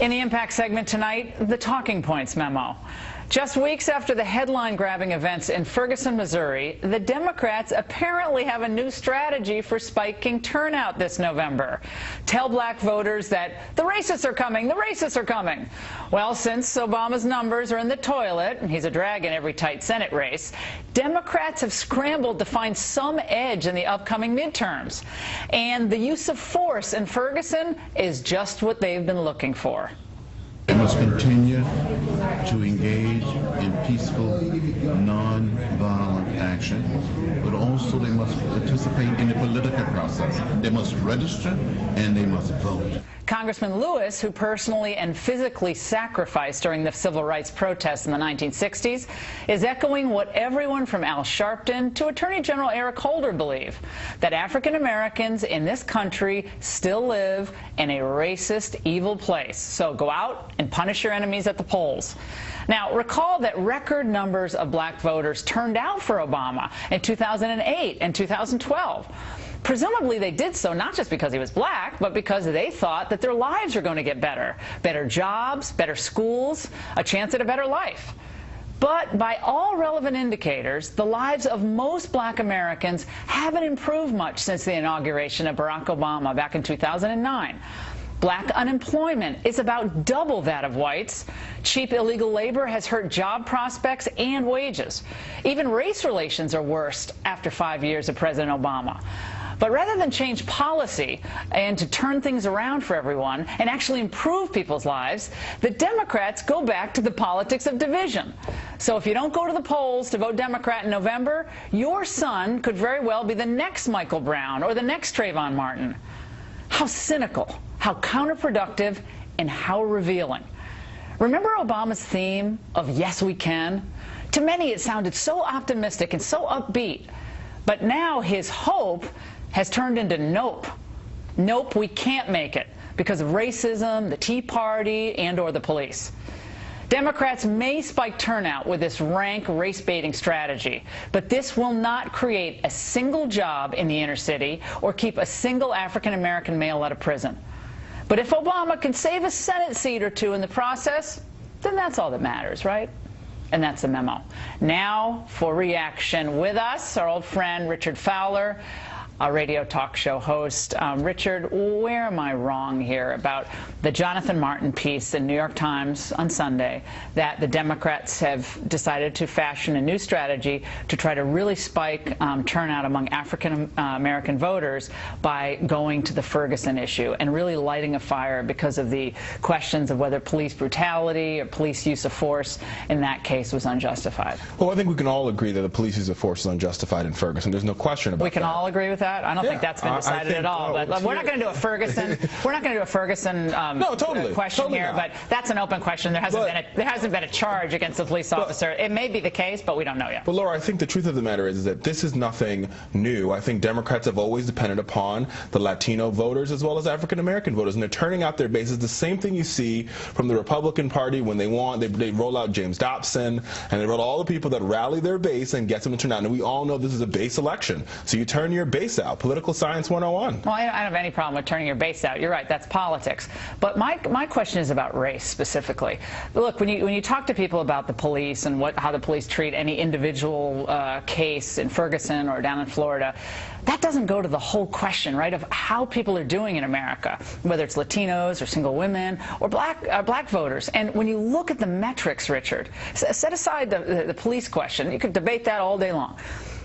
In the Impact segment tonight, the Talking Points memo. Just weeks after the headline-grabbing events in Ferguson, Missouri, the Democrats apparently have a new strategy for spiking turnout this November. Tell black voters that the racists are coming, the racists are coming. Well, since Obama's numbers are in the toilet, and he's a drag in every tight Senate race, Democrats have scrambled to find some edge in the upcoming midterms. And the use of force in Ferguson is just what they've been looking for. They must continue to engage in peaceful, non-violent action, but also they must participate in the political process. They must register and they must vote. Congressman Lewis, who personally and physically sacrificed during the civil rights protests in the 1960s, is echoing what everyone from Al Sharpton to Attorney General Eric Holder believe, that African Americans in this country still live in a racist, evil place. So go out and punish your enemies at the polls. Now, recall that record numbers of black voters turned out for Obama in 2008 and 2012. Presumably they did so not just because he was black, but because they thought that their lives were going to get better. Better jobs, better schools, a chance at a better life. But by all relevant indicators, the lives of most black Americans haven't improved much since the inauguration of Barack Obama back in 2009. Black unemployment is about double that of whites. Cheap illegal labor has hurt job prospects and wages. Even race relations are worse after 5 years of President Obama. But rather than change policy and to turn things around for everyone and actually improve people's lives, the Democrats go back to the politics of division. So if you don't go to the polls to vote Democrat in November, your son could very well be the next Michael Brown or the next Trayvon Martin. How cynical, how counterproductive, and how revealing. Remember Obama's theme of "Yes, we can"? To many, it sounded so optimistic and so upbeat. But now his hope has turned into nope. Nope, we can't make it because of racism, the Tea Party, and/or the police. Democrats may spike turnout with this rank race-baiting strategy, but this will not create a single job in the inner city or keep a single African-American male out of prison. But if Obama can save a Senate seat or two in the process, then that's all that matters, right? And that's the memo. Now for reaction with us, our old friend Richard Fowler, a radio talk show host. Richard, where am I wrong here about the Jonathan Martin piece in New York Times on Sunday that the Democrats have decided to fashion a new strategy to try to really spike turnout among African American voters by going to the Ferguson issue and really lighting a fire because of the questions of whether police brutality or police use of force in that case was unjustified? Well, I think we can all agree that the police use of force is unjustified in Ferguson. There's no question about that. We can all agree with that? I don't think that's been decided at all. But we're not going to do a Ferguson. We're not going to do a Ferguson question here. But that's an open question. There hasn't been a charge against the police officer. It may be the case, but we don't know yet. But Laura, I think the truth of the matter is that this is nothing new. I think Democrats have always depended upon the Latino voters as well as African American voters, and they're turning out their bases. The same thing you see from the Republican Party when they roll out James Dobson, and they roll all the people that rally their base and get them to turn out. And we all know this is a base election, so you turn your base out. Political Science 101. Well, I don't have any problem with turning your base out. You're right, that's politics. But my question is about race specifically. Look, when you talk to people about the police and how the police treat any individual case in Ferguson or down in Florida, that doesn't go to the whole question, right, of how people are doing in America, whether it's Latinos or single women or black voters. And when you look at the metrics, Richard, set aside the police question. You could debate that all day long.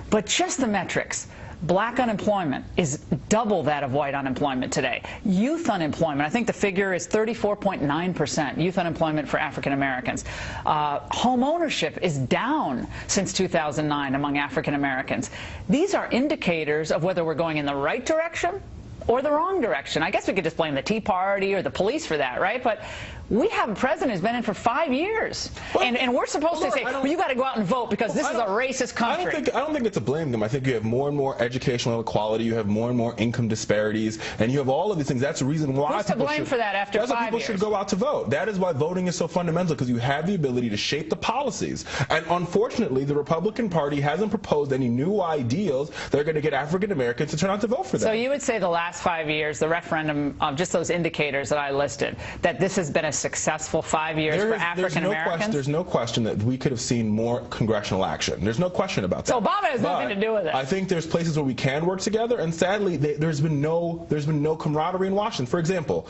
But just the metrics. Black unemployment is double that of white unemployment today. Youth unemployment, I think the figure is 34.9% youth unemployment for African Americans. Home ownership is down since 2009 among African Americans. These are indicators of whether we're going in the right direction or the wrong direction. I guess we could just blame the Tea Party or the police for that, right? But we have a president who's been in for 5 years, and we're supposed to say, well, you got to go out and vote because this is a racist country. I don't think it's to blame them. I think you have more and more educational inequality, you have more and more income disparities, and you have all of these things. That's the reason why people should go out to vote. That is why voting is so fundamental, because you have the ability to shape the policies. And unfortunately, the Republican Party hasn't proposed any new ideals that are going to get African Americans to turn out to vote for them. So you would say the last last 5 years, the referendum, just those indicators that I listed, that this has been a successful 5 years for African Americans? There's no question that we could have seen more congressional action. There's no question about that. So Obama has nothing to do with it. I think there's places where we can work together, and sadly, there's been no camaraderie in Washington. For example,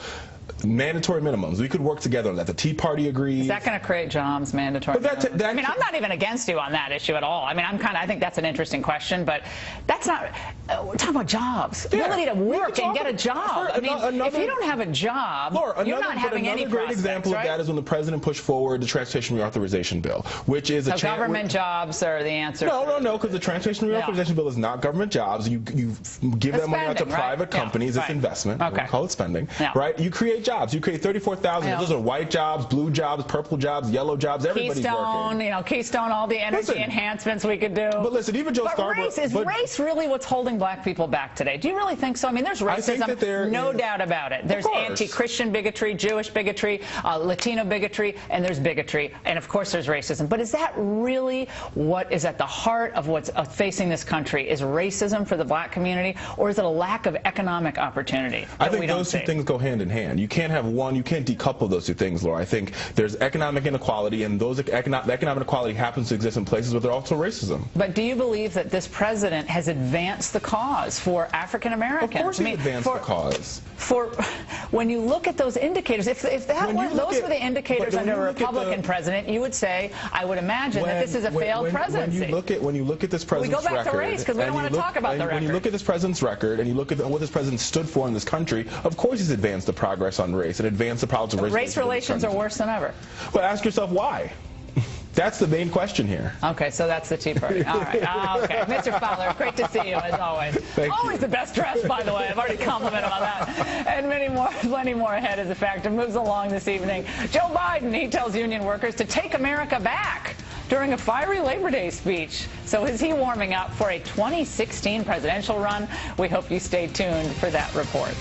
mandatory minimums. We could work together on that. The Tea Party agrees. Is that going to create jobs, mandatory minimums? I mean, I'm not even against you on that issue at all. I mean, I think that's an interesting question, but that's not, we're talking about jobs. The ability to work and get a job. I mean, if you don't have a job, Laura, you're not having any prospects, great example right? of that is when the president pushed forward the Transportation Reauthorization Bill, which is a government jobs are the answer. No, because the Transportation Reauthorization Bill is not government jobs. You give that money out to private companies. It's investment. Okay. We call it spending. Right? You create jobs. You create 34,000. Those are white jobs, blue jobs, purple jobs, yellow jobs. Everybody's working. Keystone, all the energy enhancements we could do. But listen, even Joe Scarborough. Is race really what's holding black people back today? Do you really think so? I mean, there's racism, no doubt about it. There's anti-Christian bigotry, Jewish bigotry, Latino bigotry, and there's bigotry, and of course there's racism. But is that really what is at the heart of what's facing this country? Is racism for the black community, or is it a lack of economic opportunity? I think those two things go hand in hand. You can't have one, you can't decouple those two things, Laura. I think there's economic inequality, and those economic inequality happens to exist in places where there's also racism. But do you believe that this president has advanced the cause for African Americans? Of course he's advanced the cause. When you look at those indicators, if those were the indicators under a Republican president, you would say, I would imagine that this is a failed presidency. When you look at this president's record, we go back to race because we don't want to talk about the record. When you look at this president's record and you look at what this president stood for in this country, of course he's advanced the progress on race and advanced the problems of race. Race relations are worse than ever. Well, ask yourself why. That's the main question here. Okay, so that's the Tea Party. All right. Okay. Mr. Fowler, great to see you, as always. Always the best dressed, by the way. I've already complimented him on that. And plenty more ahead as the factor moves along this evening. Joe Biden, he tells union workers to take America back during a fiery Labor Day speech. So is he warming up for a 2016 presidential run? We hope you stay tuned for that report.